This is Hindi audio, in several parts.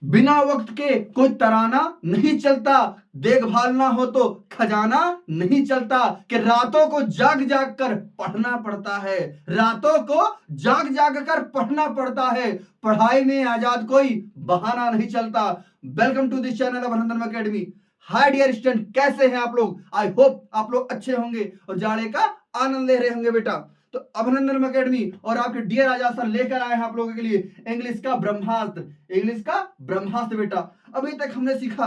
बिना वक्त के कोई तराना नहीं चलता, देखभाल ना हो तो खजाना नहीं चलता, कि रातों को जाग जाग कर पढ़ना पड़ता है, रातों को जाग जाग कर पढ़ना पड़ता है, पढ़ाई में आजाद कोई बहाना नहीं चलता। वेलकम टू दिस चैनल अभिनंदन एकेडमी। हाय डियर स्टूडेंट, कैसे हैं आप लोग? आई होप आप लोग अच्छे होंगे और जाड़े का आनंद ले रहे होंगे बेटा। तो अभिनंदन एकेडमी और आपके डियर आजाद सर लेकर आए हैं आप लोगों के लिए इंग्लिश का ब्रह्मास्त्र, इंग्लिश का ब्रह्मास्त्र बेटा। अभी तक हमने सीखा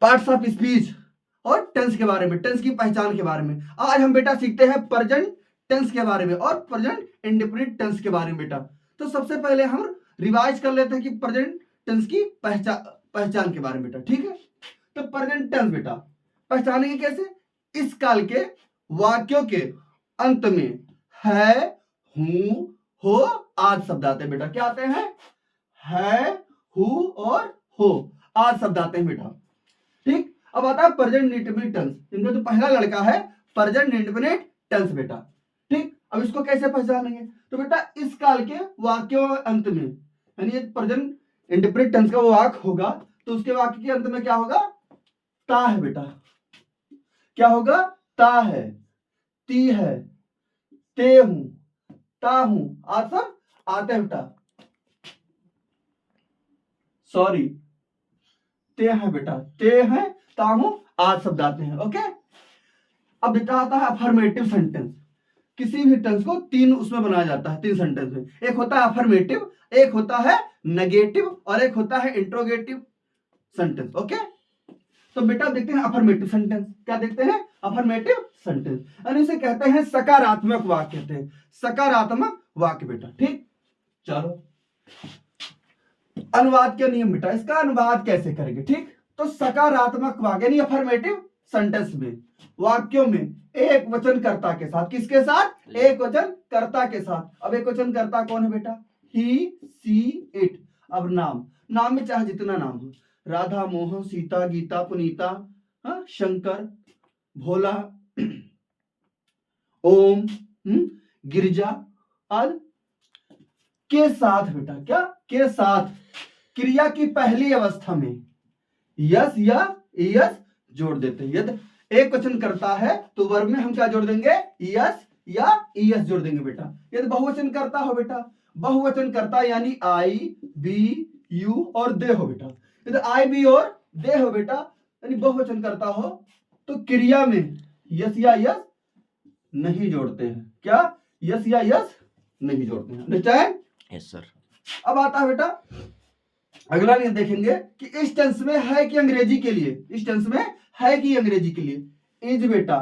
पार्ट्स ऑफ स्पीच और टेंस के बारे में, टेंस की पहचान के बारे में। आज हम बेटा सीखते हैं प्रेजेंट टेंस के बारे में और प्रेजेंट इंडेफिनिट टेंस के बारे में बेटा। तो सबसे पहले हम रिवाइज कर लेते हैं कि प्रेजेंट टेंस की पहचान के बारे में बेटा, ठीक है। तो प्रेजेंट टेंस बेटा पहचानेंगे कैसे? इस काल के वाक्यों के अंत में है, हूं, हो आदि शब्द आते हैं बेटा। क्या आते हैं? है, हूं और हो आदि शब्द आते हैं बेटा, ठीक। अब आता है प्रेजेंट इंडेफिनिट टेंस। इनका जो पहला लड़का है प्रेजेंट इंडेफिनिट टेंस बेटा, ठीक। अब इसको कैसे पहचानेंगे? तो बेटा इस काल के वाक्यों अंत में, यानी ये प्रेजेंट इंडेफिनिट टेंस का वो वाक्य होगा तो उसके वाक्य के अंत में क्या होगा? ता है बेटा। क्या होगा? ता है, ती है, ते हूं, ता हूं आदि सब आते हैं बेटा। सॉरी, ते हैं बेटा, ते हैं, ता हूं आदि शब्द आते हैं, ओके। अब बेटा आता है अफर्मेटिव सेंटेंस। किसी भी टेंस को तीन उसमें बनाया जाता है, तीन सेंटेंस में। एक होता है अफर्मेटिव, एक होता है नेगेटिव और एक होता है इंट्रोगेटिव सेंटेंस, ओके। तो बेटा देखते हैं अफर्मेटिव सेंटेंस। क्या देखते हैं? अफर्मेटिव सेंटेंस, यानी इसे कहते हैं सकारात्मक वाक्य, कहते हैं सकारात्मक वाक्य बेटा, ठीक। चलो अनुवाद के नियम बेटा, इसका अनुवाद कैसे करेंगे, ठीक। तो सकारात्मक वाक्य यानी अफर्मेटिव सेंटेंस में वाक्यों में एक वचन कर्ता के साथ, किसके साथ? एक वचन कर्ता के साथ। अब एक वचन कर्ता कौन है बेटा? ही, सी, इट। अब नाम, नाम में चाहे जितना नाम हो, राधा, मोहन, सीता, गीता, पुनीता, शंकर, भोला, ओम, गिरिजा आदि के साथ बेटा। क्या? के साथ क्रिया की पहली अवस्था में यस या यस जोड़ देते हैं। यदि एक वचन करता है तो वर्ब में हम क्या जोड़ देंगे? यस या यस जोड़ देंगे बेटा। यदि बहुवचन करता हो बेटा, बहुवचन करता यानी आई, बी, यू और दे हो बेटा। यदि आई, बी और दे हो बेटा यानी बहुवचन करता हो तो क्रिया में यस या यस नहीं जोड़ते हैं। क्या? यस या यस नहीं जोड़ते हैं। अंडरस्टैंड? Yes sir. अब आता है बेटा अगला नियम, देखेंगे कि इस टेंस में है कि अंग्रेजी के लिए, इस टेंस में है कि अंग्रेजी के लिए इज बेटा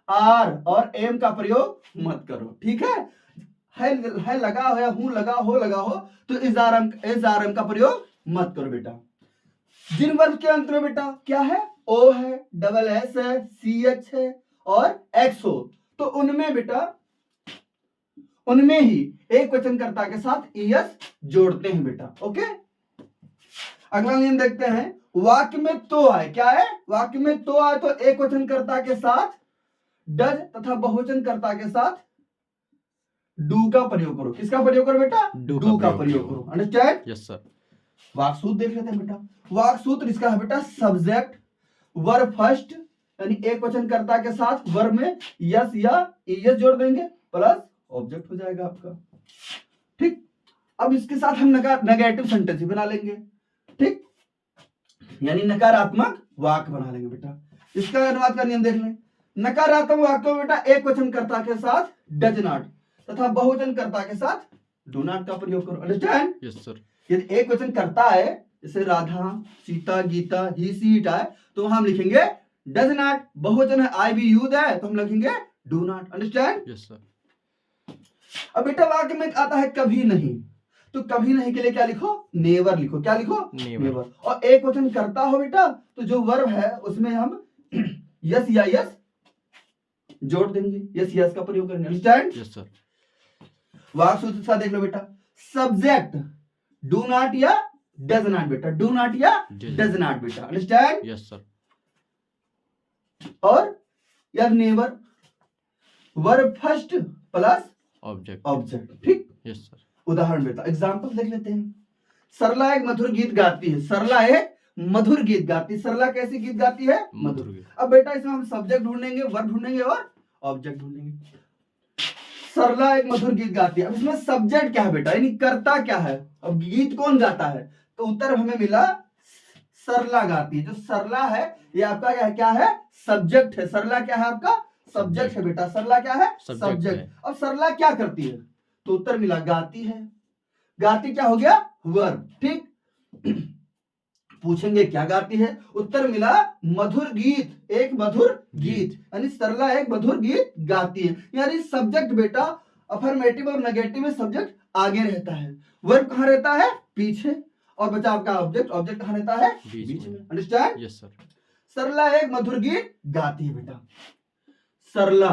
आर और एम का प्रयोग मत करो, ठीक है लगा हो या हूं लगा हो तो इज आर एम का प्रयोग मत करो बेटा। जिन वर्ग के अंत में बेटा क्या है? ओ है, डबल एस है, सी एच है और एक्स हो तो उनमें बेटा, उनमें ही एक वचन कर्ता के साथ एस जोड़ते हैं बेटा, ओके। अगला नियम देखते हैं, वाक्य में तो आए। क्या है? वाक्य में तो आए तो एक वचन कर्ता के साथ डज तथा बहुवचन कर्ता के साथ डू का प्रयोग करो। किसका प्रयोग करो बेटा? डू का प्रयोग करो। अंडरस्टैंड? Yes sir. वाक्सूत्र देख लेते हैं बेटा। वाक्सूत्र इसका है बेटा सब्जेक्ट वर्ब फर्स्ट, यानी एक वचन कर्ता के साथ वर्ब में यस या एस जोड़ देंगे प्लस ऑब्जेक्ट हो जाएगा आपका, ठीक। अब इसके साथ हम नेगेटिव सेंटेंस बना लेंगे, ठीक, यानी नकारात्मक वाक्य बना लेंगे बेटा। इसका अनुवाद का नियम देख लें। नकारात्मक वाक्य में बेटा एक वचन कर्ता के साथ डज नॉट तथा बहुवचन कर्ता के साथ डू नॉट का प्रयोग करो। अंडरस्टैंड? Yes sir. यदि एक वचन कर्ता है जैसे राधा, सीता, गीता, ही, सी, इट है तो वहां हम लिखेंगे डज नॉट। बहुवचन है आई, बी, यू है तो हम लिखेंगे do not. Understand? Yes sir. अब बेटा वाक्य में आता है कभी नहीं, तो कभी नहीं के लिए क्या लिखो? नेवर लिखो। क्या लिखो? नेवर। और एक वचन करता हो बेटा तो जो वर्ब है उसमें हम यस या यस जोड़ देंगे, यस यस का प्रयोग करेंगे। अंडरस्टैंड? Yes sir. वाक्य सूत्र सा देख लो बेटा। सब्जेक्ट डू नॉट या डज नॉट बेटा, डू नॉट या डज नॉट बेटा। अंडरस्टैंड? Yes sir. और या never verb first plus object, object, ठीक। Yes sir. उदाहरण बेटा एग्जांपल देख लेते हैं। सरला एक मधुर गीत गाती है। सरला एक मधुर गीत गाती है। सरला कैसी गीत गाती है? मधुर गीत। अब बेटा इसमें हम सब्जेक्ट ढूंढेंगे, वर्ब ढूंढेंगे और ऑब्जेक्ट ढूंढेंगे। सरला एक मधुर गीत गाती है। अब इसमें सब्जेक्ट क्या है बेटा, यानी करता क्या है? अब गीत कौन गाता है? तो उत्तर हमें मिला सरला गाती है। जो सरला है ये आपका क्या है? सब्जेक्ट है। सरला क्या है? आपका सब्जेक्ट है बेटा। सरला क्या है? सब्जेक्ट। अब सरला क्या करती है? तो उत्तर मिला गाती है। गाती क्या हो गया? वर्ब। ठीक, पूछेंगे क्या गाती है? उत्तर मिला मधुर गीत, एक मधुर गीत। यानी सरला एक मधुर गीत गाती है। यानी सब्जेक्ट बेटा अफर्मेटिव और नेगेटिव में सब्जेक्ट आगे रहता है, वर्ब कहां रहता है? पीछे, और बचा आपका ऑब्जेक्ट। ऑब्जेक्ट कहां रहता है? बीच में। अंडरस्टैंड? Yes sir. सरला एक मधुर गीत गाती है बेटा। सरला,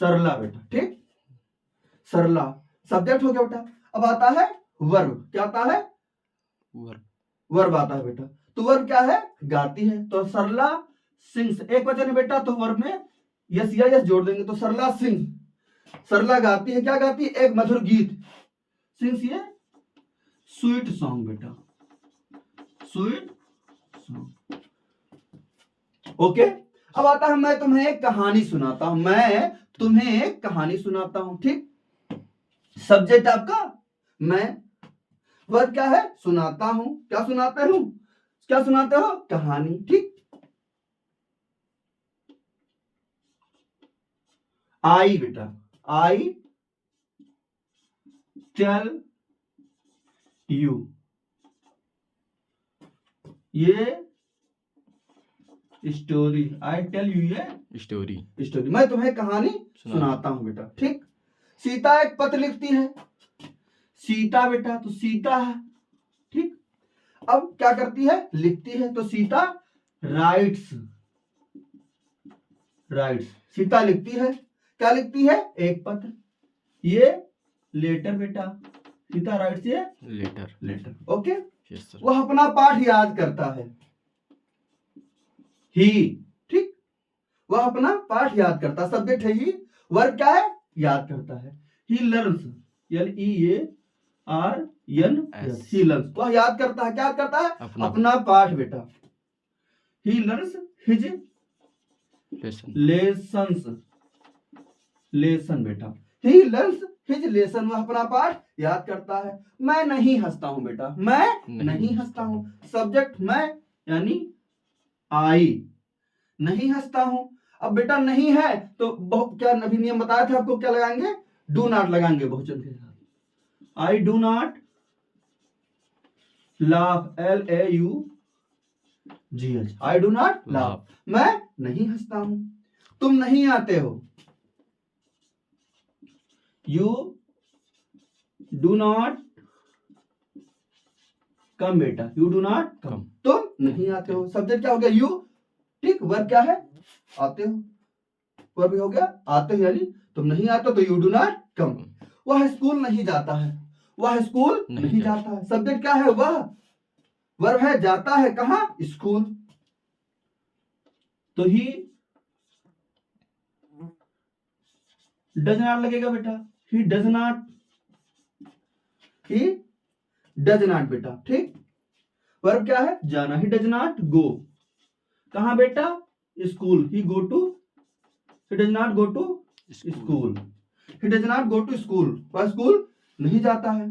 सरला बेटा। ठीक, सरला सब्जेक्ट हो गया बेटा। अब आता है वर्ब। क्या आता है? वर्ब। वर्ब आता है बेटा। तो वर्ब क्या है? गाती है। तो सरला सिंग्स, एक वचन है बेटा, तो वर्ब में यस या यस जोड़ देंगे। तो सरला सिंग, सरला गाती है। क्या गाती है? एक मधुर गीत। सिंग्स ये स्वीट सॉन्ग बेटा, स्वीट सॉन्ग। ओके, अब आता है मैं तुम्हें एक कहानी सुनाता हूं। मैं तुम्हें एक कहानी सुनाता हूं। ठीक, सब्जेक्ट आपका मैं, वर्ब क्या है? सुनाता हूं। क्या सुनाते हूं? क्या सुनाते हो? कहानी। ठीक, आई बेटा, आई टेल यू, ये स्टोरी। आई टेल यू ये स्टोरी, स्टोरी। मैं तुम्हें कहानी सुनाता हूं बेटा। ठीक, सीता एक पत्र लिखती है। सीता बेटा, तो सीता है। ठीक, अब क्या करती है? लिखती है। तो सीता राइट्स, राइट्स। सीता लिखती है। क्या लिखती है? एक पत्र। ये लेटर बेटा, सीता राइट्स ये letter, letter. Okay, yes sir. वह अपना पाठ याद करता है। ही, ठीक, वह अपना पाठ याद करता। सब्जेक्ट है ही, वर्ब क्या है? याद करता है। He learns, LEARNS, he learns, वह याद करता है। क्या करता है? अपना पाठ बेटा। He learns his lessons, lesson बेटा। ही लर्न्स हिज लेसन, वह अपना पाठ याद करता है। मैं नहीं हंसता हूं बेटा, मैं नहीं हंसता हूं। सब्जेक्ट मैं यानी आई, नहीं हंसता हूं। अब बेटा नहीं है तो क्या अभी नियम बताया था आपको, क्या लगाएंगे? डू नॉट लगाएंगे बहुवचन के साथ। I do not laugh, LAUGH, I do not laugh, मैं नहीं हंसता हूं। तुम नहीं आते हो, यू डू नॉट कम बेटा, यू डू नॉट कम, तुम नहीं आते हो। सब्जेक्ट क्या हो गया? यू। ठीक, वर्ब क्या है? आते हो। वर्ब हो गया आते हो, यानी तुम नहीं आते हो, तो यू डू नॉट कम। वह स्कूल नहीं जाता है, वह स्कूल नहीं जाता है। सब्जेक्ट क्या है? वह। वर्ब है जाता है कहां? स्कूल। तो ही डज नॉट लगेगा बेटा। ही does not, he does not बेटा। ठीक, वर्ब क्या है? जाना। ही डज नॉट गो, कहां बेटा? School. He go to, he does not go to school. He does not go to school, वह स्कूल नहीं जाता है।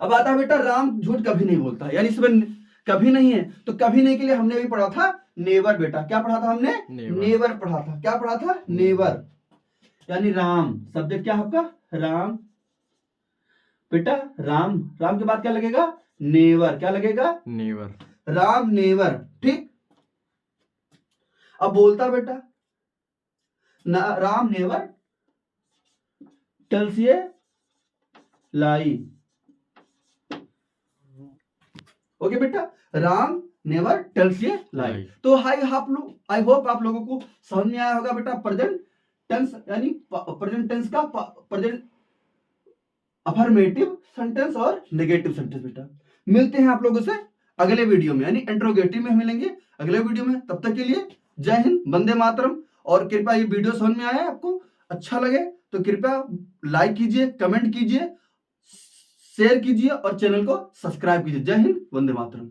अब आता है बेटा राम झूठ कभी नहीं बोलता, यानी इसमें कभी नहीं है। तो कभी नहीं के लिए हमने भी पढ़ा था नेवर बेटा। क्या पढ़ा था हमने? नेवर पढ़ा था। क्या पढ़ा था? नेवर। यानी राम, सब्जेक्ट क्या आपका? राम बेटा। राम, राम के बाद क्या लगेगा? नेवर। क्या लगेगा? नेवर। राम नेवर। ठीक, अब बोलता बेटा राम नेवर टेल्स ये लाई। ओके बेटा, राम नेवर टेल्स ये लाई। तो आई होप आप लोगों को समझ में आया होगा बेटा। प्रेजेंट टेंस यानी प्रेजेंट टेंस का प्रेजेंट अफर्मेटिव सेंटेंस और नेगेटिव सेंटेंस बेटा। मिलते हैं आप लोगों से अगले वीडियो में, यानी इंट्रोगेटिव में मिलेंगे अगले वीडियो में। तब तक के लिए जय हिंद, वंदे मातरम। और कृपया ये वीडियो समझ में आया, आपको अच्छा लगे तो कृपया लाइक कीजिए, कमेंट कीजिए शेयर कीजिए और चैनल को सब्सक्राइब कीजिए। जय हिंद, वंदे मातरम।